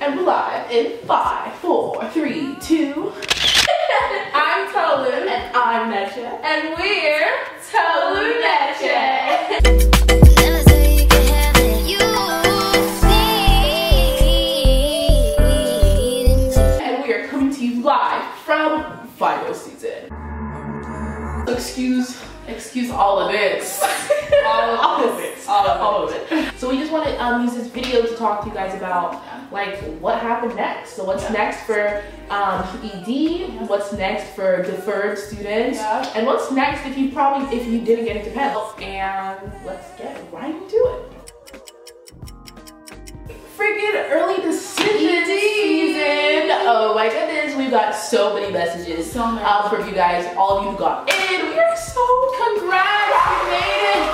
And we're live in 5, 4, 3, 2. I'm Tolu. And I'm Nesha. And we're Tolu Nesha. And we are coming to you live from final season. Excuse all of this. all of it. So we just want to use this video to talk to you guys about like what happened next. So what's next for ED? What's next for deferred students? And what's next if you didn't get into Penn? And let's get right into it. Freaking early decision season! Oh my goodness, we've got so many messages from you guys. All of you who got in, we are so congrats! You made it!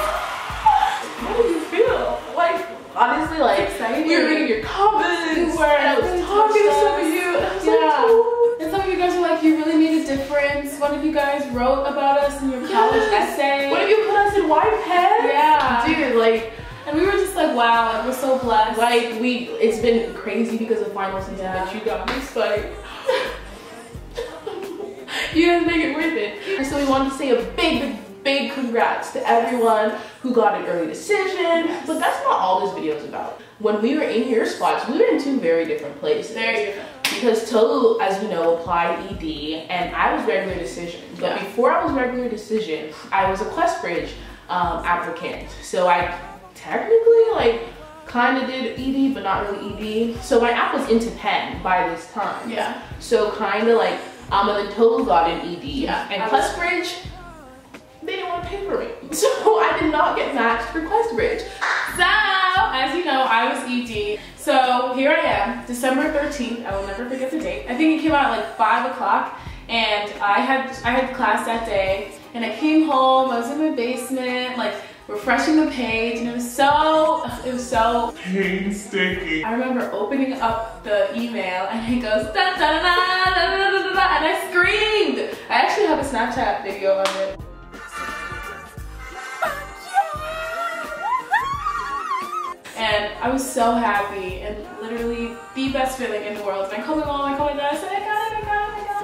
How do you feel? Like, honestly, like, exciting. We were reading your comments, and I was talking to some of you, and I was like, oh. And some of you guys were like, you really made a difference. One of you guys wrote about us in your college essay. One of you put us in white pen? Yeah. Dude, like, and we were just like, wow, like, we're so blessed. Like, it's been crazy because of final season, but you got this fight. You guys make it worth it. So we wanted to say a big congrats to everyone who got an early decision. But that's not all this video is about. When we were in your spots, we were in two very different places. Very different. Because Tolu, as you know, applied ED, and I was regular decision. But before I was regular decision, I was a QuestBridge applicant. So I technically like kind of did ED, but not really ED. So my app was into Penn by this time. Yeah. So kind of like, and then Tolu got an ED. Yeah. And QuestBridge, they didn't want to pay for me. So I did not get matched for QuestBridge. So, as you know, I was ED. So here I am, December 13th. I will never forget the date. I think it came out at like 5 o'clock, and I had class that day. And I came home. I was in my basement, like refreshing the page, and it was so painstaking. I remember opening up the email, and it goes da da da da da da da da, and I screamed. I actually have a Snapchat video of it. And I was so happy, and literally the best feeling in the world. And I called my mom, I called my dad, I said, I got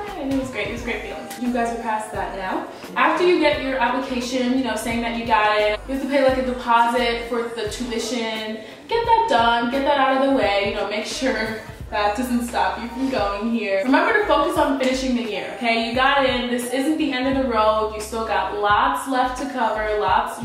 it, and it was great. It was a great feeling. You guys are past that now. After you get your application, you know, saying that you got it, you have to pay like a deposit for the tuition. Get that done, get that out of the way, you know, make sure that doesn't stop you from going here. Remember to focus on finishing the year, okay? You got in, this isn't the end of the road. You still got lots left to cover, lots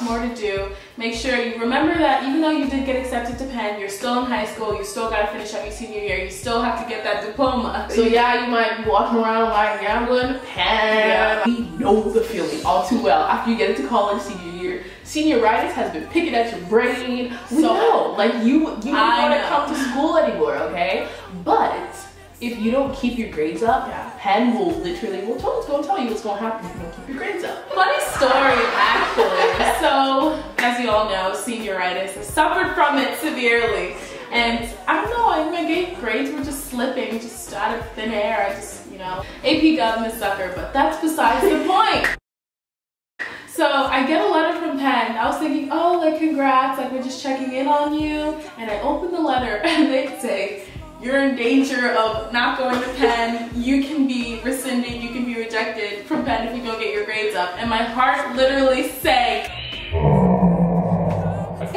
more to do. Make sure you remember that even though you did get accepted to Penn, you're still in high school, you still gotta finish up your senior year, you still have to get that diploma. So yeah, you might be walking around like, yeah, I'm going to Penn. Yeah. We know the feeling all too well. After you get into college senior year, senioritis has been picking at your brain. We know, like you don't want to come to school anymore, okay? But if you don't keep your grades up, Penn will literally, Tolu's going to tell you what's going to happen if you don't keep your grades up. Funny story, actually. So, as you all know, senioritis, I suffered from it severely. And I don't know, my grades were just slipping, just out of thin air. I just, you know, AP government sucker, but that's besides the point. So I get a letter from Penn. I was thinking, oh, like congrats, like we're just checking in on you. And I open the letter and they say, you're in danger of not going to Penn. You can be rescinded, you can be rejected from Penn if you don't get your grades up. And my heart literally sank.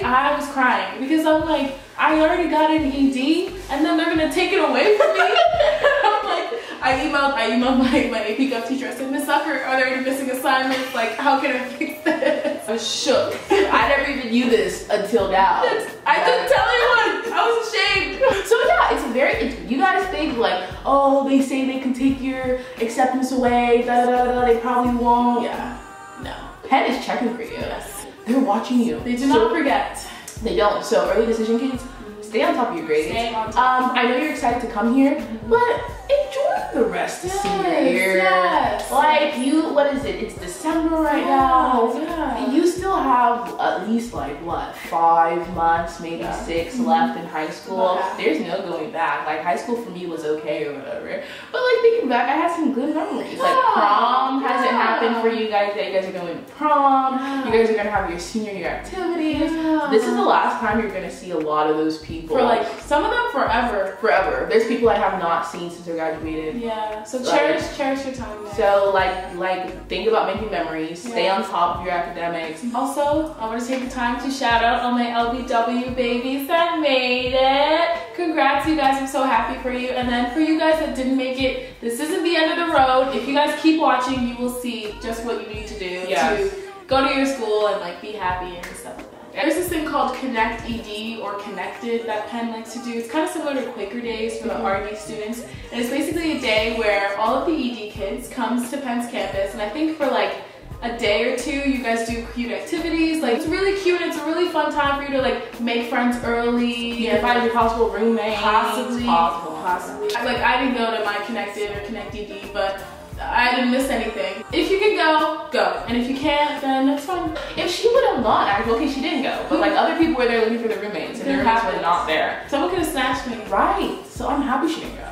I was crying because I'm like, I already got an ED and then they're gonna take it away from me. I'm like, I emailed my AP Gov teacher. I said, Miss Zucker, are there any missing assignments? Like, how can I fix this? I was shook. I never even knew this until now. I didn't tell anyone. I was ashamed. So yeah, you guys think like, oh, they say they can take your acceptance away, they probably won't. Yeah, no. Penn is checking for you. Yes. They're watching you. They do not forget. They don't. So early decision kids, stay on top of your grades. Stay on top. I know you're excited to come here, but enjoy the rest of senior year. Yes. Like what is it? It's December right now. Yeah. You still have at least like what, 5 months, maybe 6 left in high school. There's no going back. Like high school for me was okay or whatever. But like thinking back, I had some good memories. Like prom hasn't happened for you guys. That you guys are going to prom. You guys are gonna have your senior year activities. This is the last time you're gonna see a lot of those people. For like some of them forever. Forever. There's people I have not seen since I graduated. Yeah. So like, cherish your time there. So like think about making memories. Stay on top of your academics. Also, I want to take the time to shout out all my LBW babies that made it. Congrats, you guys. I'm so happy for you. And then for you guys that didn't make it, this isn't the end of the road. If you guys keep watching, you will see just what you need to do to go to your school and like be happy and stuff like that. There's this thing called Connect ED or Connected that Penn likes to do. It's kind of similar to Quaker Days for the RD students. And it's basically a day where all of the ED kids comes to Penn's campus, and I think for like a day or two you guys do cute activities. Like it's really cute. It's a really fun time for you to like make friends early. Find your possible roommate. Possibly. Like I didn't go to my Connected or Connect ED, but I didn't miss anything. If you can go, go. And if you can't, then that's fine. If she would have gone, actually, okay, she didn't go. But like other people were there looking for their roommates, and their roommates were not there. Someone could have snatched me. Right. So I'm happy she didn't go.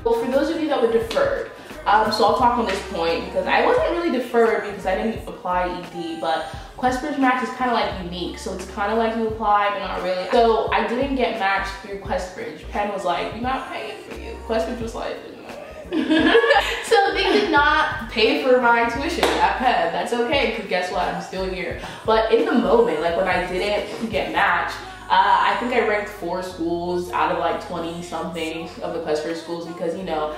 Well, for those of you that were deferred, so I'll talk on this point because I wasn't really deferred because I didn't apply ED, but Questbridge Max is kind of like unique, so it's kind of like you apply, but not really. So I didn't get matched through Questbridge. Penn was like, we're not paying for you. Questbridge was like, so they did not pay for my tuition at Penn. That's okay, because guess what? I'm still here. But in the moment, like when I didn't get matched, I think I ranked 4 schools out of like 20 something of the Questbridge schools because, you know,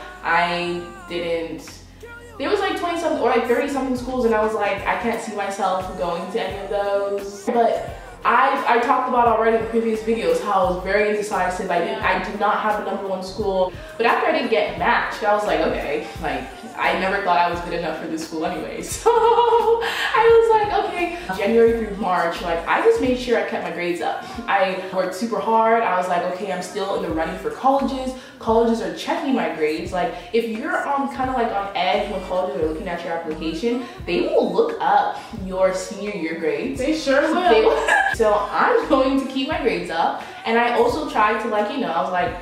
there was like 20 something or like 30 something schools, and I was like, I can't see myself going to any of those. But I talked about already in previous videos how I was very indecisive. I did not have a #1 school. But after I didn't get matched, I was like, okay, like I never thought I was good enough for this school anyway. So I was like, okay. January through March, like I just made sure I kept my grades up. I worked super hard. I was like, okay, I'm still in the running for colleges. Colleges are checking my grades. Like if you're kind of like on edge when colleges are looking at your application, they will look up your senior year grades. They sure will. So I'm going to keep my grades up. And I also tried to like, you know, I was like,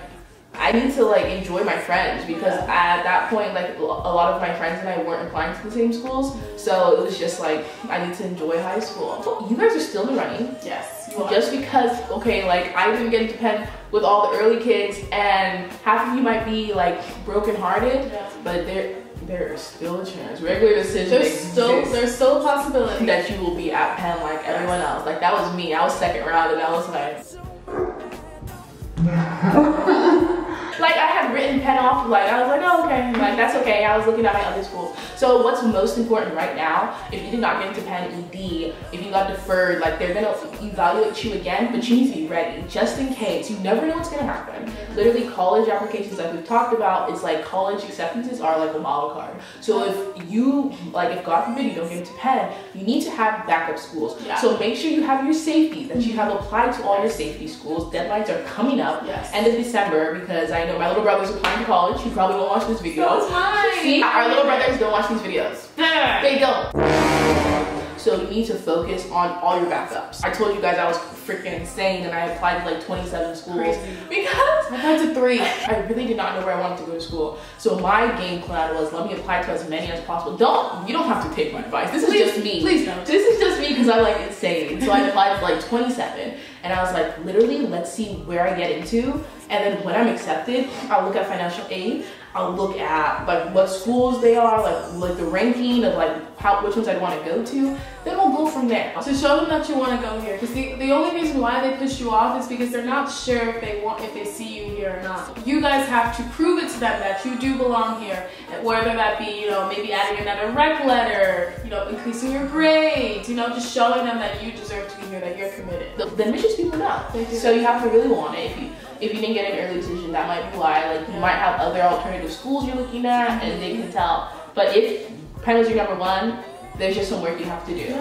I need to like enjoy my friends because at that point, like a lot of my friends and I weren't applying to the same schools. So it was just like, I need to enjoy high school. You guys are still in the running. Yes. Just because, okay, like I didn't get into Penn with all the early kids, and half of you might be like brokenhearted, but there is still a chance. Regular decisions there's still a possibility that you will be at Penn like everyone else. Like that was me. I was second round, and I was like. Like I had written Penn off, like I was like, oh okay, like that's okay. I was looking at my other schools. So what's most important right now, if you did not get into Penn ED, if you got deferred, like they're gonna evaluate you again, but you need to be ready just in case. You never know what's gonna happen. Literally college applications, like we've talked about, it's like college acceptances are like a model card. So if you, like if God forbid you don't get into Penn, you need to have backup schools. So make sure you have your safety, that you have applied to all your safety schools. Deadlines are coming up end of December, because I know my little brother's applying to college. He probably won't watch this video. So is mine. See, our little brothers don't watch these videos. They don't. So you need to focus on all your backups. I told you guys I was freaking insane and I applied to like 27 schools because I applied to 3. I really did not know where I wanted to go to school. So my game plan was, let me apply to as many as possible. You don't have to take my advice. This is just me. Please don't. This is just me because I'm like insane. So I applied to like 27 and I was like, literally, let's see where I get into. And then when I'm accepted, I'll look at financial aid. I'll look at like what schools they are, like the ranking of like which ones I'd want to go to. Then we'll go from there. To show them that you want to go here, because the only reason why they push you off is because they're not sure if they see you here or not. You guys have to prove it to them that you do belong here, whether that be, you know, maybe adding another rec letter, you know, increasing your grades, you know, just showing them that you deserve to be here, that you're committed. The ambitious people know. So you have to really want it. If you didn't get an early decision, that might be why. Like you might have other alternative schools you're looking at, and they can tell. But if Penn was your #1, there's just some work you have to do.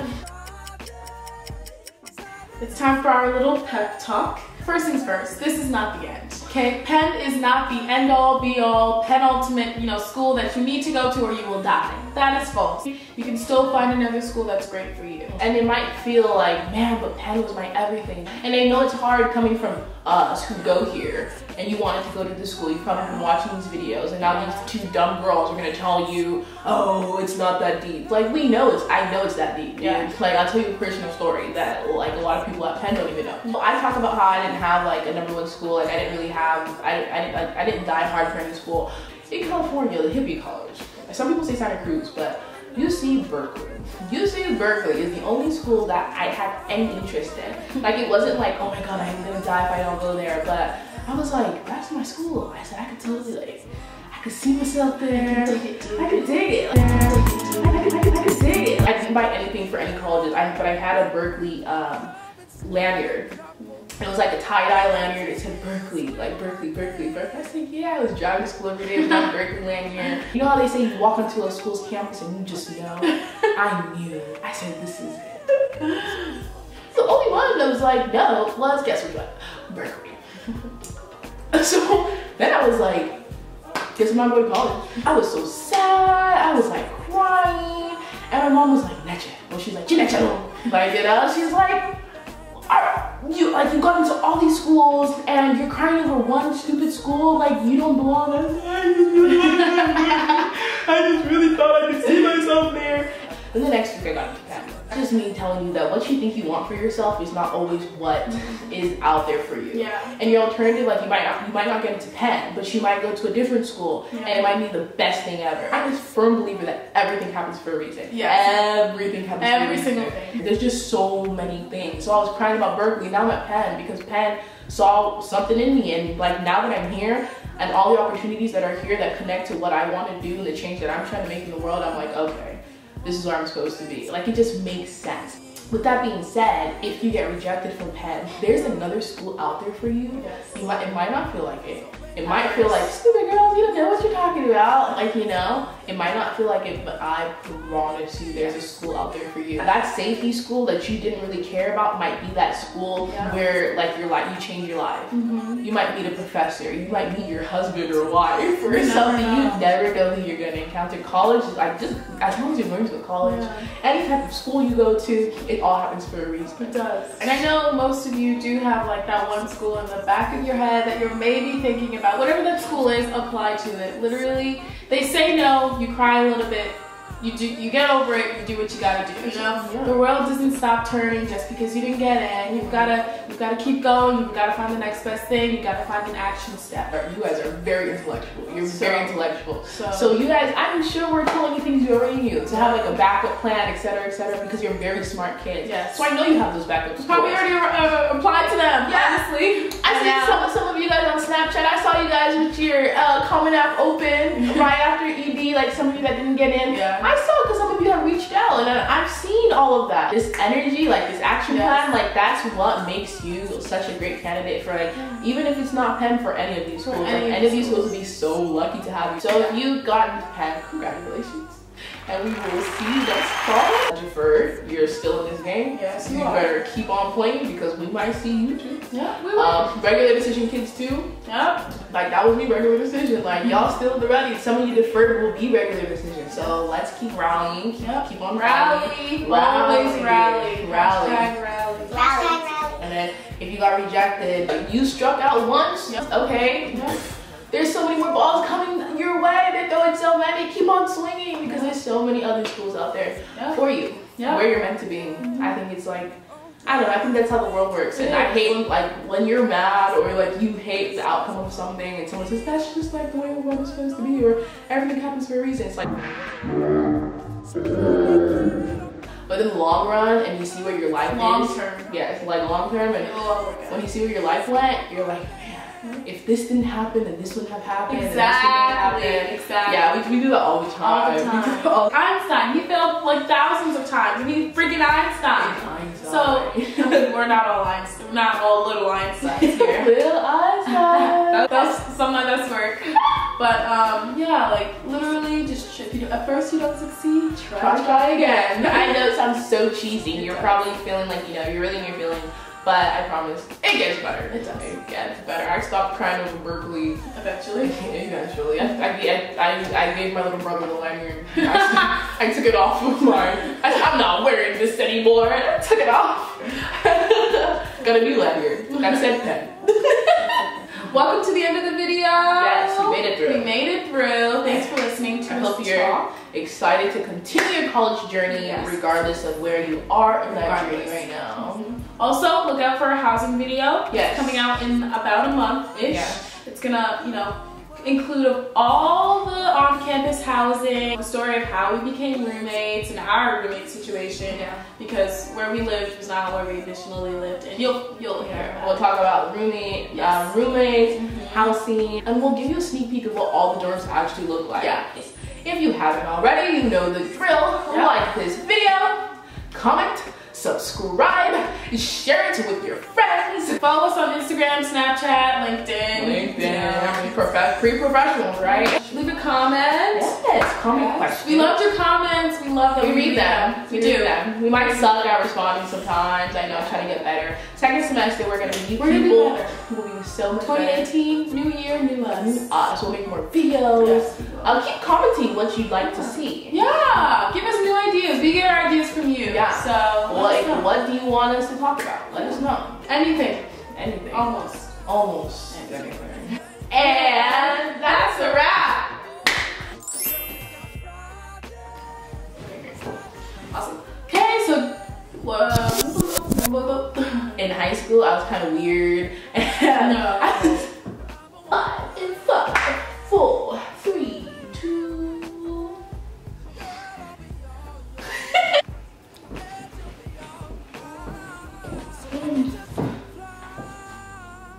It's time for our little pep talk. First things first, this is not the end. Okay, Penn is not the end all be all, penultimate, school that you need to go to or you will die. That is false. You can still find another school that's great for you. And it might feel like, man, but Penn was my everything. And I know it's hard coming from us who go here and you wanted to go to this school. You've probably been watching these videos and now these two dumb girls are gonna tell you, oh, it's not that deep. Like I know it's that deep. Yeah. Like I'll tell you a personal story that like a lot of people at Penn don't even know. I talk about how I didn't have like a #1 school, like I didn't really have, I didn't die hard for any school. In California, the hippie college. Some people say Santa Cruz, but UC Berkeley. UC Berkeley is the only school that I had any interest in. Like it wasn't like, oh my god, I'm gonna die if I don't go there, but I was like, that's my school. I said I could totally like, I could see myself there. I could dig it. I could dig it. I didn't buy anything for any colleges, but I had a Berkeley lanyard. It was like a tie-dye lanyard. It said Berkeley, like Berkeley, Berkeley, Berkeley. I said, yeah, I was driving to school every day with my Berkeley lanyard. You know how they say you walk onto a school's campus and you just know? I knew. I said, this is it. The only one that was like, no, was, guess what? Berkeley. So then I was like, guess I'm not going to college. I was so sad. I was like crying. And my mom was like, Necha. Well, she's like, Necha. Like, she's like, you got into all these schools and you're crying over one stupid school, like you don't belong. I just really thought I could see myself there. Then the next week I got into Penn. Just me telling you that what you think you want for yourself is not always what is out there for you. Yeah. And your alternative, like you might not get into Penn, but you might go to a different school and it might be the best thing ever. I'm a firm believer that everything happens for a reason. Yeah. Everything happens for a reason. Every single thing. There's just so many things. So I was crying about Berkeley. Now I'm at Penn because Penn saw something in me, and like now that I'm here and all the opportunities that are here that connect to what I want to do and the change that I'm trying to make in the world, I'm like, okay, this is where I'm supposed to be. Like it just makes sense. With that being said, if you get rejected from Penn, there's another school out there for you. Yes. It might not feel like it. It might feel like, stupid girls, you don't know what you're talking about. Like, it might not feel like it, but I promise you there's a school out there for you. That safety school that you didn't really care about might be that school where like you change your life. You might meet a professor, you might meet your husband or wife or something. You never know who you're gonna encounter. College is like, just as long as you're going to a college, any type of school you go to, it all happens for a reason. It does. And I know most of you do have like that one school in the back of your head that you're maybe thinking about. Whatever that school is, apply to it. Literally, they say no, you cry a little bit, you get over it, you do what you gotta do. You know, the world doesn't stop turning just because you didn't get in. You've gotta keep going. You've gotta find the next best thing. You gotta find an action step. You guys are very intellectual. You're very intellectual. So you guys, I'm sure we're telling you things you already knew. To have like a backup plan, etc., because you're very smart kids. Yes. So I know you have those backups. Probably already applied to them. Yeah. Honestly. I see some of you guys on Snapchat. I saw you guys with your Common App open right after ED. Like some of you that didn't get in. Yeah. I saw because some of you have reached out, and I've seen all of that. This energy, like this action plan, like that's what makes you such a great candidate for like, even if it's not Penn, for any of these schools. Any of these schools would be so lucky to have you. So if you got into Penn, congratulations. And we will see you next fall. Deferred, you're still in this game. Yes, you better keep on playing because we might see you too. Yeah, we will. Regular decision kids too. Yep. Like that was me, regular decision. Like y'all still the ready. Some of you deferred will be regular decision. So let's keep rallying. Keep on rallying. Always rally. Rally. Hashtag rally. And then if you got rejected, you struck out once. Okay. There's so many more balls coming your way. They're throwing so many. Keep on swinging because there's so many other schools out there for you. Where you're meant to be. I think it's like, I don't know, I think that's how the world works. And I hate when you're mad or like you hate the outcome of something and someone says, that's just like the way the world is supposed to be, or everything happens for a reason. It's like, but in the long run, and you see where your life is. Long term. Yeah, it's like long term. And when you see where your life went, you're like, if this didn't happen, then this wouldn't have happened. Exactly. Yeah, we do that all the time. Einstein, he failed like thousands of times, and he's freaking Einstein. So we're not all Einstein. We're not all little Einsteins here. Little Einstein. That's some of that's work. But yeah, like literally, just at first you don't succeed, try again. I know it sounds so cheesy. You're probably feeling like you're really in your feelings. But I promise, it gets better. It gets better. stopped crying over Berkeley. Eventually. Eventually. I gave my little brother the lanyard. I took it off of mine. I said, I'm not wearing this anymore. I took it off. Got a new lanyard. That said Penn. Welcome to the end of the video. Yes, we made it through. We made it through. Thanks for listening to I us hope you're talk. excited to continue your college journey, regardless of where you are in that journey right now. Also, look out for a housing video. Yes. It's coming out in about a month-ish. Yeah. It's gonna, you know, include all the on-campus housing, the story of how we became roommates and our roommate situation. Yeah. Because where we lived was not where we initially lived, and you'll hear about We'll talk about roommates, Mm-hmm. housing, and we'll give you a sneak peek of what all the dorms actually look like. Yeah. If you haven't already, you know the drill. Yeah. Like this video, comment, subscribe, share it with your friends. Follow us on Instagram, Snapchat, LinkedIn. Yeah. Pre-professionals, right? Leave a comment. Yes, comment questions. We loved your comments. We love that We read them. We do. read them. We might suck at responding sometimes. I know, I'm trying to get better. Second semester, we're gonna meet people who will be so much better. 2018, new year, new us. We'll make more videos. Yes. Keep commenting what you'd like to see. Yeah, give us new ideas. We get our ideas from you. Yeah. So What do you want us to talk about? Let us know. anything. Anything. Almost. Anything. And that's a wrap. Awesome. Okay, so In high school, I was kind of weird. And I was 5 and 5, 4, 3, 2.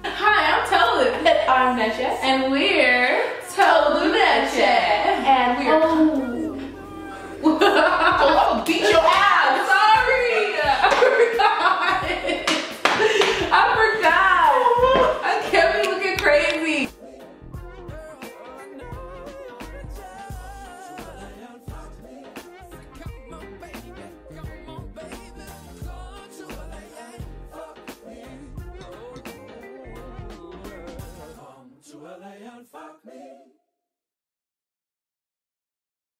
Hi, I'm Tolu. I'm Neche. And we're Tolu Neche. And we're I'll beat your ass. sorry. I forgot. I kept me looking crazy. Come to LA and fuck me.